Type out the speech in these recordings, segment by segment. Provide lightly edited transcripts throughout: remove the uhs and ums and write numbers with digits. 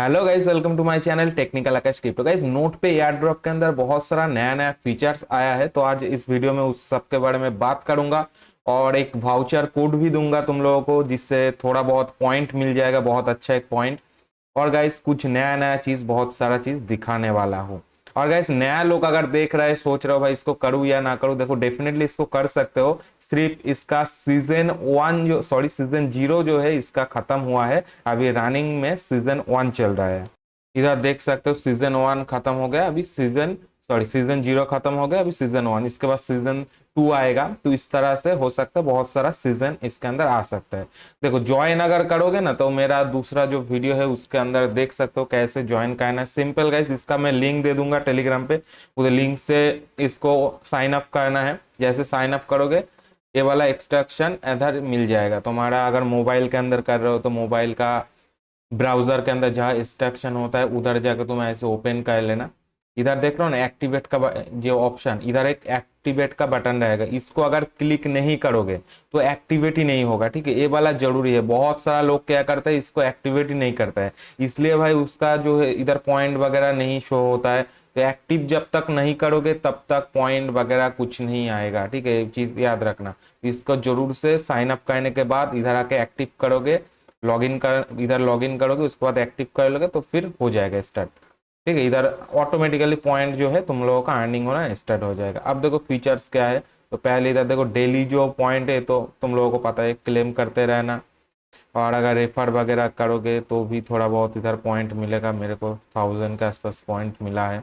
Hello guys, welcome to my channel technical Akash crypto. Guys, note पे air drop के अंदर बहुत सारा नया नया फीचर्स आया है, तो आज इस वीडियो में उस सब के बारे में बात करूंगा और एक वाउचर कोड भी दूंगा तुम लोगों को, जिससे थोड़ा बहुत पॉइंट मिल जाएगा, बहुत अच्छा एक पॉइंट। और गाइस, कुछ नया नया चीज, बहुत सारा चीज दिखाने वाला हूँ। और गाइस, नया लोग अगर देख रहे हैं, सोच रहे हो भाई इसको करूँ या ना करूँ, देखो डेफिनेटली इसको कर सकते हो। सिर्फ इसका सीजन 1 जो, सॉरी सीजन 0 जो है इसका खत्म हुआ है, अभी रनिंग में सीजन 1 चल रहा है। इधर देख सकते हो सीजन 1 खत्म हो गया, अभी सीजन 0 खत्म हो गया, अभी सीजन 1, इसके बाद सीजन 2 आएगा। तो इस तरह से हो सकता है बहुत सारा सीजन इसके अंदर आ सकता है। देखो, ज्वाइन अगर करोगे ना, तो मेरा दूसरा जो वीडियो है उसके अंदर देख सकते हो कैसे ज्वाइन करना है। सिंपल गाइस, इसका मैं लिंक दे दूंगा टेलीग्राम पे, उस लिंक से इसको साइन अप करना है। जैसे साइन अप करोगे, ये वाला एक्सट्रैक्शन इधर मिल जाएगा तुम्हारा। अगर मोबाइल के अंदर कर रहे हो तो मोबाइल का ब्राउजर के अंदर जहाँ एक्सट्रैक्शन होता है उधर जाकर तुम ऐसे ओपन कर लेना। इधर देख रहे हो ना एक्टिवेट का जो ऑप्शन, इधर एक एक्टिवेट का बटन रहेगा, इसको अगर क्लिक नहीं करोगे तो एक्टिवेट ही नहीं होगा। ठीक है, ये वाला जरूरी है। बहुत सारा लोग क्या करते हैं, इसको एक्टिवेट ही नहीं करता है, इसलिए भाई उसका जो है इधर पॉइंट वगैरह नहीं शो होता है। तो एक्टिव जब तक नहीं करोगे तब तक पॉइंट वगैरह कुछ नहीं आएगा। ठीक है, ये चीज याद रखना। इसको जरूर से साइन अप करने के बाद इधर आके एक्टिव करोगे, लॉगिन कर, इधर लॉगिन करोगे, उसके बाद एक्टिव कर लोगे तो फिर हो जाएगा स्टार्ट। ठीक है, इधर ऑटोमेटिकली पॉइंट जो है तुम लोगों का अर्निंग होना स्टार्ट हो जाएगा। अब देखो फीचर्स क्या है। तो पहले इधर देखो डेली जो पॉइंट है, तो तुम लोगों को पता है क्लेम करते रहना। और अगर रेफर वगैरह करोगे तो भी थोड़ा बहुत इधर पॉइंट मिलेगा। मेरे को 1000 के आसपास पॉइंट मिला है।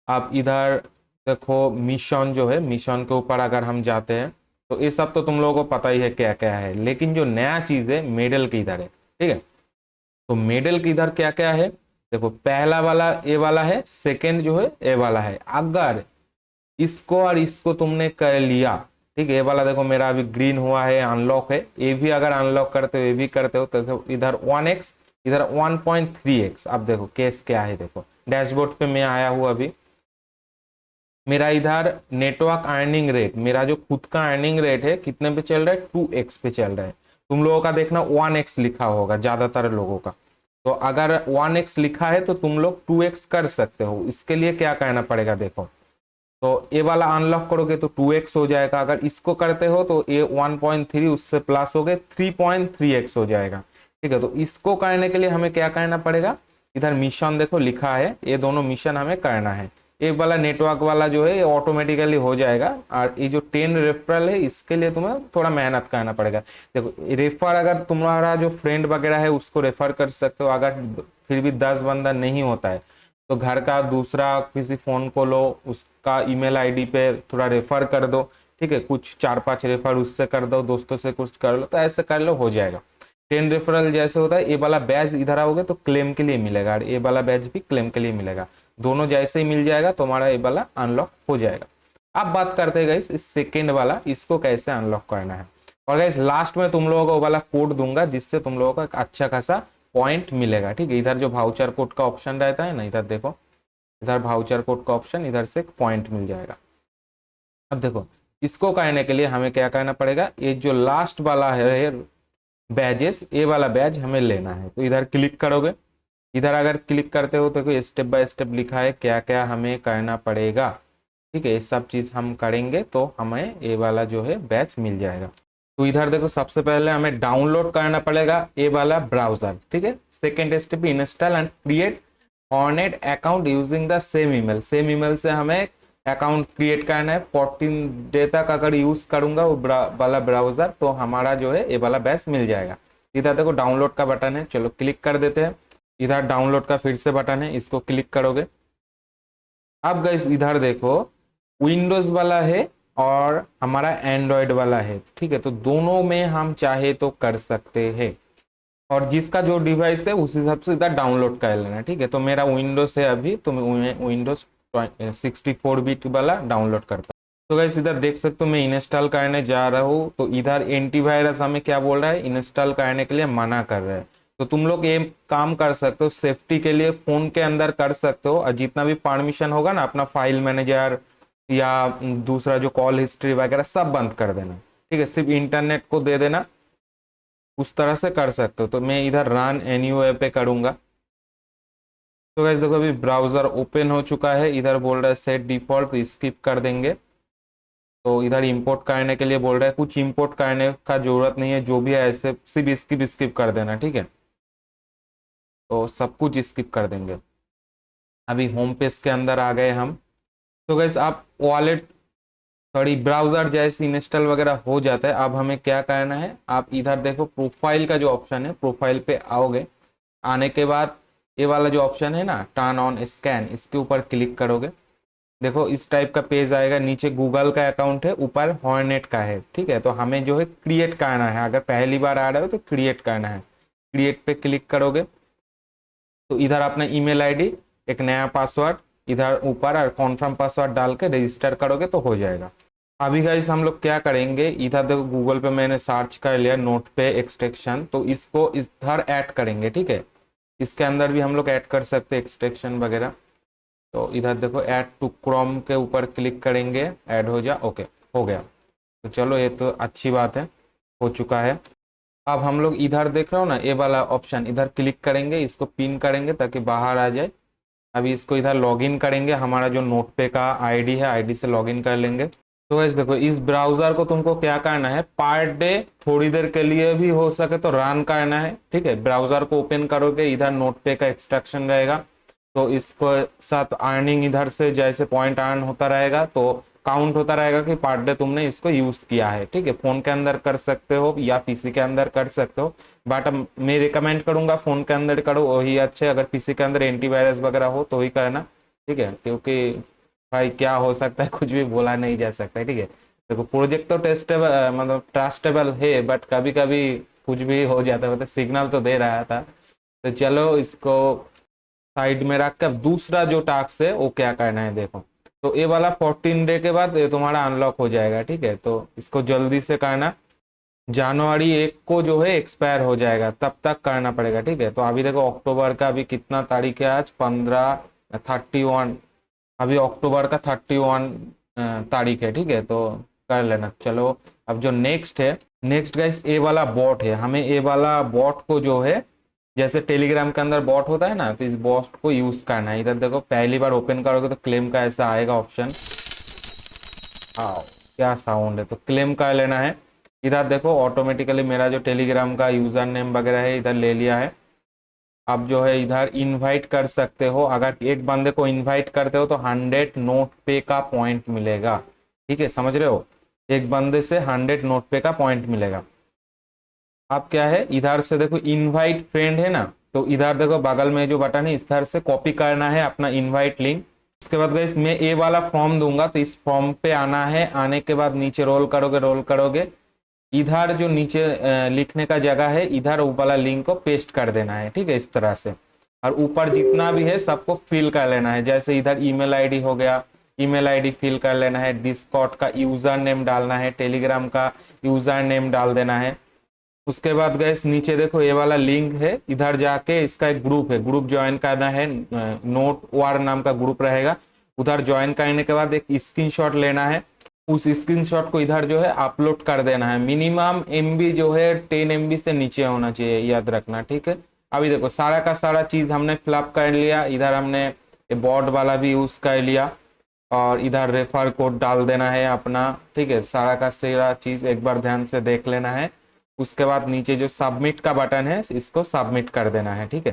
अब इधर देखो मिशन जो है, मिशन के ऊपर अगर हम जाते हैं तो ये सब तो तुम लोगों को पता ही है क्या क्या है, लेकिन जो नया चीज है मेडल की इधर है। ठीक है, तो मेडल की इधर क्या क्या है। देखो, पहला वाला ए वाला है, सेकंड जो है ए वाला है। अगर इसको और इसको तुमने कर लिया, ठीक है, ये वाला देखो मेरा अभी ग्रीन हुआ है, अनलॉक है। ये भी अगर अनलॉक करते हो, ये भी करते हो, तो इधर 1x, इधर 1.3x। अब देखो केस क्या है। देखो डैशबोर्ड पे मैं आया हूँ अभी, मेरा इधर नेटवर्क अर्निंग रेट, मेरा जो खुद का अर्निंग रेट है कितने पे चल रहा है, 2x पे चल रहा है। तुम लोगों का देखना 1x लिखा होगा ज्यादातर लोगों का। तो अगर 1x लिखा है तो तुम लोग 2x कर सकते हो। इसके लिए क्या करना पड़ेगा, देखो, तो ये वाला अनलॉक करोगे तो 2x हो जाएगा। अगर इसको करते हो तो ये 1.3 उससे प्लस हो गए 3.3x हो जाएगा। ठीक है, तो इसको करने के लिए हमें क्या करना पड़ेगा, इधर मिशन देखो लिखा है, ये दोनों मिशन हमें करना है। एक वाला नेटवर्क वाला जो है ये ऑटोमेटिकली हो जाएगा, और ये जो 10 रेफरल है इसके लिए तुम्हें थोड़ा मेहनत करना पड़ेगा। देखो, रेफर अगर तुम्हारा जो फ्रेंड वगैरह है उसको रेफर कर सकते हो। अगर फिर भी 10 बंदा नहीं होता है तो घर का दूसरा किसी फोन को लो, उसका ईमेल आईडी पे थोड़ा रेफर कर दो। ठीक है, कुछ 4-5 रेफर उससे कर दो, दोस्तों से कुछ कर लो, तो ऐसे कर लो, हो जाएगा। 10 रेफरल जैसे होता है, ये वाला बैच इधर आओगे तो क्लेम के लिए मिलेगा, और ये वाला बैच भी क्लेम के लिए मिलेगा। दोनों जैसे ही मिल जाएगा तो हमारा ये वाला अनलॉक हो जाएगा। अब बात करते हैं गाइस इस सेकेंड वाला, इसको कैसे अनलॉक करना है। और गाइस लास्ट में तुम लोगों को वाला कोड दूंगा, जिससे तुम लोगों को एक अच्छा खासा पॉइंट मिलेगा। ठीक है, इधर जो भाउचर कोड का ऑप्शन रहता है ना, इधर देखो, इधर भाउचर कोड का ऑप्शन, इधर से पॉइंट मिल जाएगा। अब देखो, इसको करने के लिए हमें क्या करना पड़ेगा, ये जो लास्ट वाला है बैजेस, ये वाला बैज हमें लेना है। तो इधर क्लिक करोगे, इधर अगर क्लिक करते हो तो स्टेप बाय स्टेप लिखा है क्या क्या हमें करना पड़ेगा। ठीक है, ये सब चीज हम करेंगे तो हमें ये वाला जो है बैच मिल जाएगा। तो इधर देखो, सबसे पहले हमें डाउनलोड करना पड़ेगा ये वाला ब्राउजर। ठीक है, second step, install and create hornet account using the same email. Same email से हमें अकाउंट क्रिएट करना है। 14 डे तक अगर यूज करूंगा वो वाला ब्राउजर, तो हमारा जो है ये वाला बैच मिल जाएगा। इधर देखो डाउनलोड का बटन है, चलो क्लिक कर देते हैं। इधर डाउनलोड का फिर से बटन है, इसको क्लिक करोगे। अब गाइस इधर देखो, विंडोज वाला है और हमारा एंड्रॉयड वाला है। ठीक है, तो दोनों में हम चाहे तो कर सकते हैं, और जिसका जो डिवाइस है उस हिसाब से इधर डाउनलोड कर लेना। ठीक है, तो मेरा विंडोज है अभी, तो मैं विंडोज 64 बिट वाला डाउनलोड करता हूँ। तो गाइस इधर देख सकते हो मैं इंस्टॉल करने जा रहा हूँ, तो इधर एंटीवायरस हमें क्या बोल रहा है, इंस्टॉल करने के लिए मना कर रहा है। तो तुम लोग ये काम कर सकते हो, सेफ्टी के लिए फोन के अंदर कर सकते हो, और जितना भी परमिशन होगा ना अपना फाइल मैनेजर या दूसरा जो कॉल हिस्ट्री वगैरह सब बंद कर देना। ठीक है, सिर्फ इंटरनेट को दे देना, उस तरह से कर सकते हो। तो मैं इधर रन एनीवे पे करूंगा। तो गाइस देखो अभी ब्राउजर ओपन हो चुका है, इधर बोल रहा है सेट डिफॉल्ट, तो स्किप कर देंगे। तो इधर इंपोर्ट करने के लिए बोल रहा है, कुछ इंपोर्ट करने का जरूरत नहीं है, जो भी है ऐसे सिर्फ स्किप स्किप कर देना, ठीक है। तो सब कुछ स्किप कर देंगे। अभी होम पेज के अंदर आ गए हम। तो गाइस आप वॉलेट सॉरी ब्राउजर जैसे इंस्टॉल वगैरह हो जाता है। अब हमें क्या करना है, आप इधर देखो प्रोफाइल का जो ऑप्शन है, प्रोफाइल पे आओगे। आने के बाद ये वाला जो ऑप्शन है ना, टर्न ऑन स्कैन, इसके ऊपर क्लिक करोगे। देखो इस टाइप का पेज आएगा। नीचे गूगल का अकाउंट है, ऊपर हॉर्नेट का है, ठीक है। तो हमें जो है क्रिएट करना है, अगर पहली बार आ रहा हो तो क्रिएट करना है। क्रिएट पे क्लिक करोगे तो इधर अपना ईमेल आईडी, एक नया पासवर्ड इधर ऊपर और कॉन्फर्म पासवर्ड डाल के रजिस्टर करोगे तो हो जाएगा। अभी गाइस हम लोग क्या करेंगे, इधर देखो गूगल पे मैंने सर्च कर लिया नोट पे एक्सट्रैक्शन, तो इसको इधर ऐड करेंगे, ठीक है। इसके अंदर भी हम लोग ऐड कर सकते हैं एक्सट्रैक्शन वगैरह। तो इधर देखो ऐड टू क्रोम के ऊपर क्लिक करेंगे, ऐड हो जा, ओके हो गया। तो चलो ये तो अच्छी बात है, हो चुका है। अब हम लोग इधर देख रहे हो ना ये वाला ऑप्शन, इधर क्लिक करेंगे, इसको पिन करेंगे ताकि बाहर आ जाए। अभी इसको इधर लॉगिन करेंगे, हमारा जो नोटपे का आईडी है, आईडी से लॉगिन कर लेंगे। तो गाइस देखो इस ब्राउजर को तुमको क्या करना है, पर डे थोड़ी देर के लिए भी हो सके तो रन करना है, ठीक है। ब्राउजर को ओपन करोगे, इधर नोटपे का एक्सट्रैक्शन रहेगा, तो इसको साथ अर्निंग इधर से जैसे पॉइंट अर्न होता रहेगा तो काउंट होता रहेगा कि पर डे तुमने इसको यूज किया है, ठीक है। फोन के अंदर कर सकते हो या पीसी के अंदर कर सकते हो, बट मैं रिकमेंड करूंगा फोन के अंदर करो, वही अच्छे। अगर पीसी के अंदर एंटीवायरस वगैरह हो तो ही करना, ठीक है। क्योंकि भाई क्या हो सकता है, कुछ भी बोला नहीं जा सकता है, ठीक है। देखो प्रोजेक्ट तो टेस्टेबल मतलब ट्रस्टेबल है, बट कभी कभी कुछ भी हो जाता है। मतलब सिग्नल तो दे रहा था। तो चलो इसको साइड में रख कर दूसरा जो टास्क है वो क्या करना है देखो। तो ये वाला 14 डे के बाद ये तुम्हारा अनलॉक हो जाएगा, ठीक है। तो इसको जल्दी से करना, जनवरी 1 को जो है एक्सपायर हो जाएगा, तब तक करना पड़ेगा, ठीक है। तो अभी देखो अक्टूबर का अभी कितना तारीख है, आज 31, अभी अक्टूबर का 31 तारीख है, ठीक है। तो कर लेना। चलो अब जो नेक्स्ट है, नेक्स्ट गाइस ए वाला बॉट है, हमें ए वाला बॉट को जो है जैसे टेलीग्राम के अंदर बॉट होता है ना, तो इस बॉट को यूज करना है। इधर देखो पहली बार ओपन करोगे तो क्लेम का ऐसा आएगा ऑप्शन, आओ क्या साउंड है, तो क्लेम कर लेना है। इधर देखो ऑटोमेटिकली मेरा जो टेलीग्राम का यूजर नेम वगैरह है इधर ले लिया है। अब जो है इधर इनवाइट कर सकते हो, अगर एक बंदे को इनवाइट करते हो तो 100 नोट पे का पॉइंट मिलेगा, ठीक है, समझ रहे हो। एक बंदे से 100 नोट पे का पॉइंट मिलेगा। अब क्या है, इधर से देखो इनवाइट फ्रेंड है ना, तो इधर देखो बगल में जो बटन है इधर से कॉपी करना है अपना इनवाइट लिंक। उसके बाद गाइस मैं ए वाला फॉर्म दूंगा, तो इस फॉर्म पे आना है। आने के बाद नीचे रोल करोगे, रोल करोगे, इधर जो नीचे लिखने का जगह है इधर वो वाला लिंक को पेस्ट कर देना है, ठीक है, इस तरह से। और ऊपर जितना भी है सबको फिल कर लेना है। जैसे इधर ईमेल आईडी हो गया, ईमेल आईडी फिल कर लेना है, डिस्कॉर्ड का यूजर नेम डालना है, टेलीग्राम का यूजर नेम डाल देना है। उसके बाद गए नीचे देखो ये वाला लिंक है, इधर जाके इसका एक ग्रुप है, ग्रुप ज्वाइन करना है। नोट वार नाम का ग्रुप रहेगा। उधर ज्वाइन करने के बाद एक स्क्रीनशॉट लेना है, उस स्क्रीनशॉट को इधर जो है अपलोड कर देना है। मिनिमम एमबी जो है 10 एमबी से नीचे होना चाहिए, याद रखना, ठीक है। अभी देखो सारा का सारा चीज हमने फिलअप कर लिया। इधर हमने बॉट वाला भी यूज कर लिया और इधर रेफर कोड डाल देना है अपना, ठीक है। सारा का सारा चीज एक बार ध्यान से देख लेना है। उसके बाद नीचे जो सबमिट का बटन है इसको सबमिट कर देना है, ठीक है।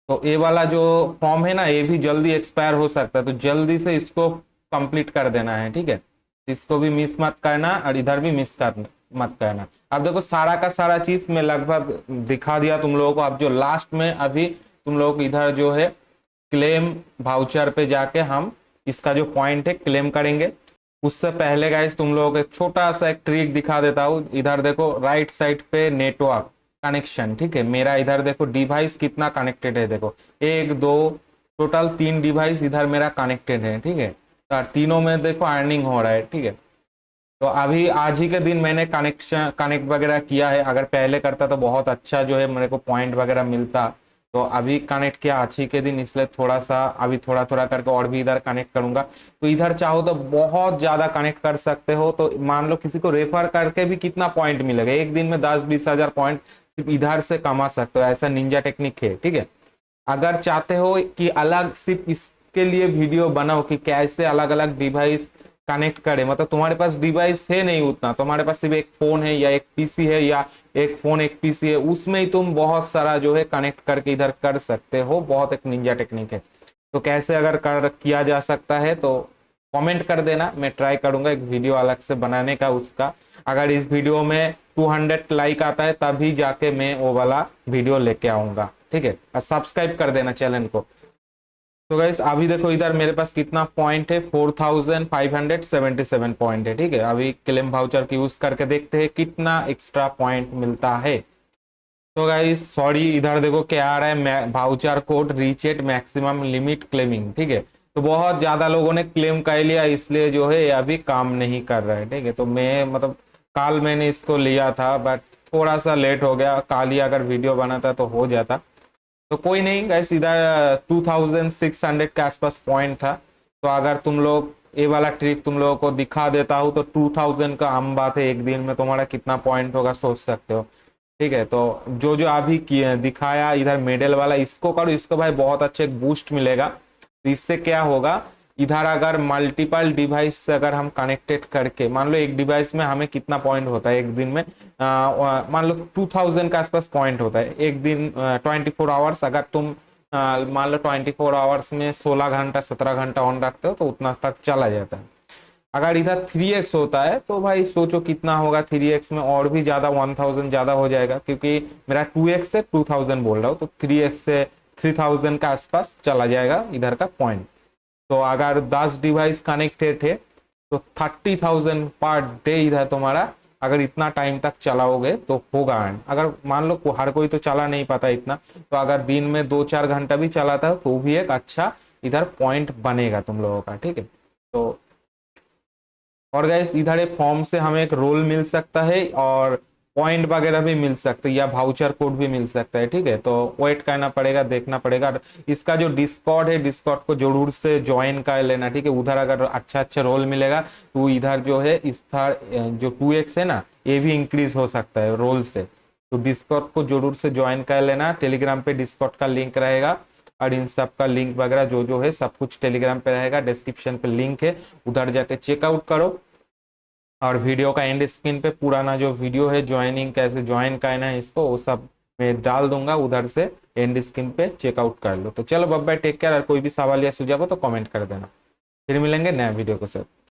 तो ये वाला जो फॉर्म है ना ये भी जल्दी एक्सपायर हो सकता है, तो जल्दी से इसको कंप्लीट कर देना है, ठीक है। इसको भी मिस मत करना और इधर भी मिस कर मत करना। अब देखो सारा का सारा चीज मैं लगभग दिखा दिया तुम लोगों को। अब जो लास्ट में अभी तुम लोग इधर जो है क्लेम वाउचर पे जाके हम इसका जो पॉइंट है क्लेम करेंगे। उससे पहले गाइस तुम लोगों को एक छोटा सा एक ट्रिक दिखा देता हूँ। इधर देखो राइट साइड पे नेटवर्क कनेक्शन, ठीक है। मेरा इधर देखो डिवाइस कितना कनेक्टेड है, देखो 1 2 टोटल 3 डिवाइस इधर मेरा कनेक्टेड है, ठीक है। तो तीनों में देखो अर्निंग हो रहा है, ठीक है। तो अभी आज ही के दिन मैंने कनेक्ट वगैरह किया है। अगर पहले करता तो बहुत अच्छा जो है मेरे को पॉइंट वगैरह मिलता। तो अभी कनेक्ट किया आज ही के दिन, इसलिए थोड़ा सा अभी थोड़ा थोड़ा करके और भी इधर कनेक्ट करूंगा। तो इधर चाहो तो बहुत ज्यादा कनेक्ट कर सकते हो। तो मान लो किसी को रेफर करके भी कितना पॉइंट मिलेगा, एक दिन में 10-20 हजार पॉइंट सिर्फ इधर से कमा सकते हो, ऐसा निंजा टेक्निक है। ठीक है, अगर चाहते हो कि अलग सिर्फ इसके लिए वीडियो बनाओ कि कैसे अलग अलग डिवाइस कनेक्ट करे, मतलब तुम्हारे पास डिवाइस है नहीं उतना, तुम्हारे पास सिर्फ एक फोन है या एक पीसी है या एक फोन एक पीसी है, उसमें ही तुम बहुत सारा जो है कनेक्ट करके इधर कर सकते हो। बहुत एक निंजा टेक्निक है। तो कैसे अगर कर किया जा सकता है तो कमेंट कर देना, मैं ट्राई करूंगा एक वीडियो अलग से बनाने का उसका। अगर इस वीडियो में 200 लाइक आता है तभी जाके मैं वो वाला वीडियो लेके आऊंगा। ठीक है, और सब्सक्राइब कर देना चैनल को। तो गाइस अभी देखो इधर मेरे पास कितना पॉइंट है, 4577 पॉइंट है। ठीक है, अभी क्लेम वाउचर की यूज करके देखते हैं कितना एक्स्ट्रा पॉइंट मिलता है। तो गाइस सॉरी, इधर देखो क्या आ रहा है, वाउचर कोड रीचेट मैक्सिमम लिमिट क्लेमिंग। ठीक है, तो बहुत ज्यादा लोगों ने क्लेम कर लिया, इसलिए जो है ये अभी काम नहीं कर रहा है। ठीक है, तो मैं मतलब कल मैंने इसको लिया था बट थोड़ा सा लेट हो गया, कल ही अगर वीडियो बनाता तो हो जाता। तो कोई नहीं गाइस, इधर 2600 के आसपास पॉइंट था। तो अगर तुम लोग ये वाला ट्रिक तुम लोगों को दिखा देता हूँ तो 2000 का आम बात है, एक दिन में तुम्हारा कितना पॉइंट होगा सोच सकते हो। ठीक है, तो जो जो अभी दिखाया इधर मेडल वाला, इसको करो, इसको भाई बहुत अच्छे बूस्ट मिलेगा। तो इससे क्या होगा, इधर अगर मल्टीपल डिवाइस से अगर हम कनेक्टेड करके, मान लो एक डिवाइस में हमें कितना पॉइंट होता है एक दिन में, मान लो 2000 के आसपास पॉइंट होता है एक दिन, 24 आवर्स। अगर तुम मान लो 24 आवर्स में 16 घंटा 17 घंटा ऑन रखते हो तो उतना तक चला जाता है। अगर इधर 3x होता है तो भाई सोचो कितना होगा, 3x में और भी ज्यादा 1000 ज्यादा हो जाएगा, क्योंकि मेरा 2x से 2000 बोल रहा हूँ, तो 3x से 3000 के आसपास चला जाएगा इधर का पॉइंट। तो अगर 10 डिवाइस कनेक्टेड है तो 30,000 पर डे इधर तुम्हारा, अगर इतना टाइम तक चलाओगे तो होगा। अगर मान लो हर कोई तो चला नहीं पाता इतना, तो अगर दिन में 2-4 घंटा भी चलाता है तो भी एक अच्छा इधर पॉइंट बनेगा तुम लोगों का। ठीक है, तो और गाइस इधर एक फॉर्म से हमें एक रोल मिल सकता है और पॉइंट वगैरह भी मिल सकते हैं या वाउचर कोड भी मिल सकता है। ठीक है, तो वेट करना पड़ेगा, देखना पड़ेगा। इसका जो डिस्कॉर्ड है, डिस्कॉर्ड को जरूर से ज्वाइन कर लेना। ठीक है, उधर अगर अच्छा अच्छा रोल मिलेगा तो इधर जो है इस जो 2x है ना, ये भी इंक्रीज हो सकता है रोल से। तो डिस्कॉर्ड को जरूर से ज्वाइन कर लेना। टेलीग्राम पे डिस्कॉर्ड का लिंक रहेगा और इन सब का लिंक वगैरह जो जो है सब कुछ टेलीग्राम पे रहेगा, डिस्क्रिप्शन पे लिंक है, उधर जाके चेकआउट करो। और वीडियो का एंड स्क्रीन पे पुराना जो वीडियो है ज्वाइनिंग कैसे ज्वाइन करना है इसको, वो सब मैं डाल दूंगा, उधर से एंड स्क्रीन पे चेकआउट कर लो। तो चलो बाय बाय, टेक केयर। और कोई भी सवाल या सुझाव हो तो कमेंट कर देना। फिर मिलेंगे नया वीडियो के साथ।